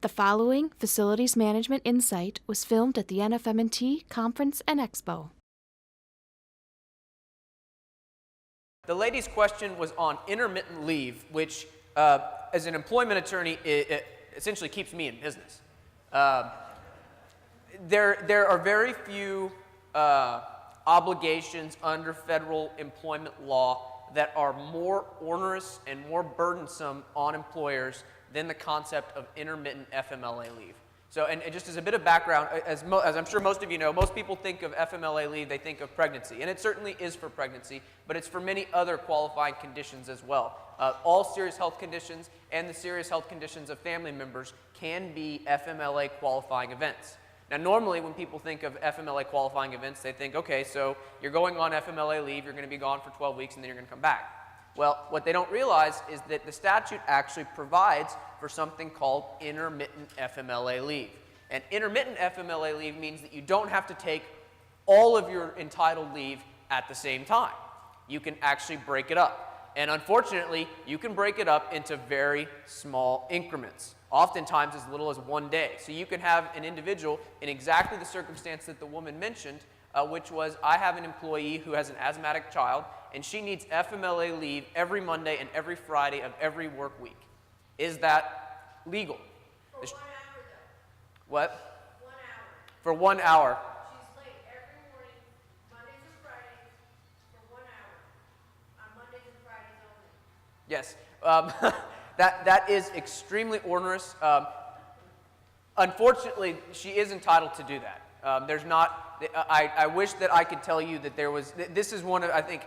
The following Facilities Management Insight was filmed at the NFMT Conference and Expo. The lady's question was on intermittent leave, which, as an employment attorney, it essentially keeps me in business. There are very few obligations under federal employment law that are more onerous and more burdensome on employers than the concept of intermittent FMLA leave. So, and just as a bit of background, as I'm sure most of you know, most people think of FMLA leave, they think of pregnancy. And it certainly is for pregnancy, but it's for many other qualifying conditions as well. All serious health conditions and the serious health conditions of family members can be FMLA qualifying events. Now, normally when people think of FMLA qualifying events, they think, okay, so you're going on FMLA leave, you're going to be gone for 12 weeks, and then you're going to come back. Well, what they don't realize is that the statute actually provides for something called intermittent FMLA leave. And intermittent FMLA leave means that you don't have to take all of your entitled leave at the same time. You can actually break it up. And unfortunately, you can break it up into very small increments, oftentimes as little as 1 day. So you can have an individual in exactly the circumstance that the woman mentioned, which was, I have an employee who has an asthmatic child, and she needs FMLA leave every Monday and every Friday of every work week. Is that legal? For 1 hour, though. What? 1 hour. For 1 hour. She's late every morning, Mondays and Fridays, for 1 hour. On Mondays and Fridays only. Yes. That is extremely onerous. Unfortunately, she is entitled to do that. There's not, I wish that I could tell you that there was, this is one of, I think,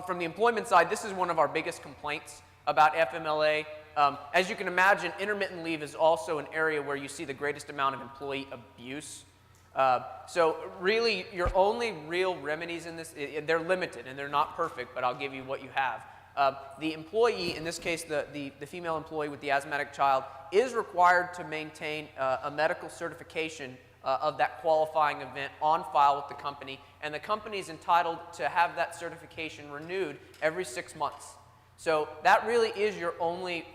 from the employment side, this is one of our biggest complaints about FMLA. As you can imagine, intermittent leave is also an area where you see the greatest amount of employee abuse. So really, your only real remedies in this, they're limited and they're not perfect, but I'll give you what you have. The employee, in this case the female employee with the asthmatic child, is required to maintain a medical certification of that qualifying event on file with the company, and the company is entitled to have that certification renewed every 6 months. So that really is your only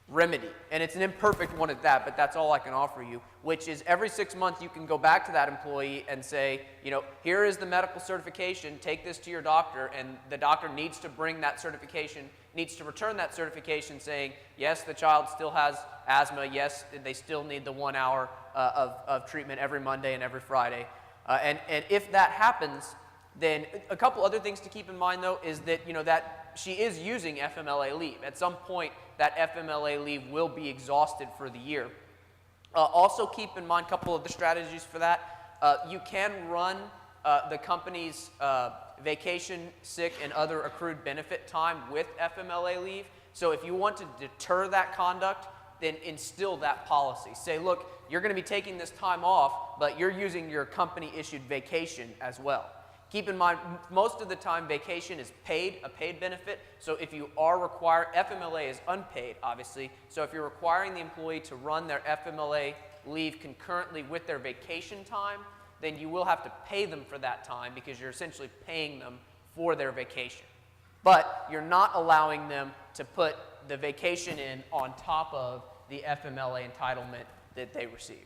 remedy, and it's an imperfect one at that, but that's all I can offer you, which is every 6 months you can go back to that employee and say, you know, here is the medical certification, take this to your doctor, and the doctor needs to bring that certification, needs to return that certification saying, yes, the child still has asthma, yes, they still need the 1 hour of treatment every Monday and every Friday. And if that happens, then a couple other things to keep in mind, though, is that, you know, that she is using FMLA leave. At some point, that FMLA leave will be exhausted for the year. Also keep in mind a couple of the strategies for that. You can run the company's vacation, sick, and other accrued benefit time with FMLA leave. So if you want to deter that conduct, then instill that policy. Say, look, you're going to be taking this time off, but you're using your company-issued vacation as well. Keep in mind, most of the time vacation is paid, a paid benefit, so if you are required, FMLA is unpaid, obviously, so if you're requiring the employee to run their FMLA leave concurrently with their vacation time, then you will have to pay them for that time because you're essentially paying them for their vacation. But you're not allowing them to put the vacation in on top of the FMLA entitlement that they receive.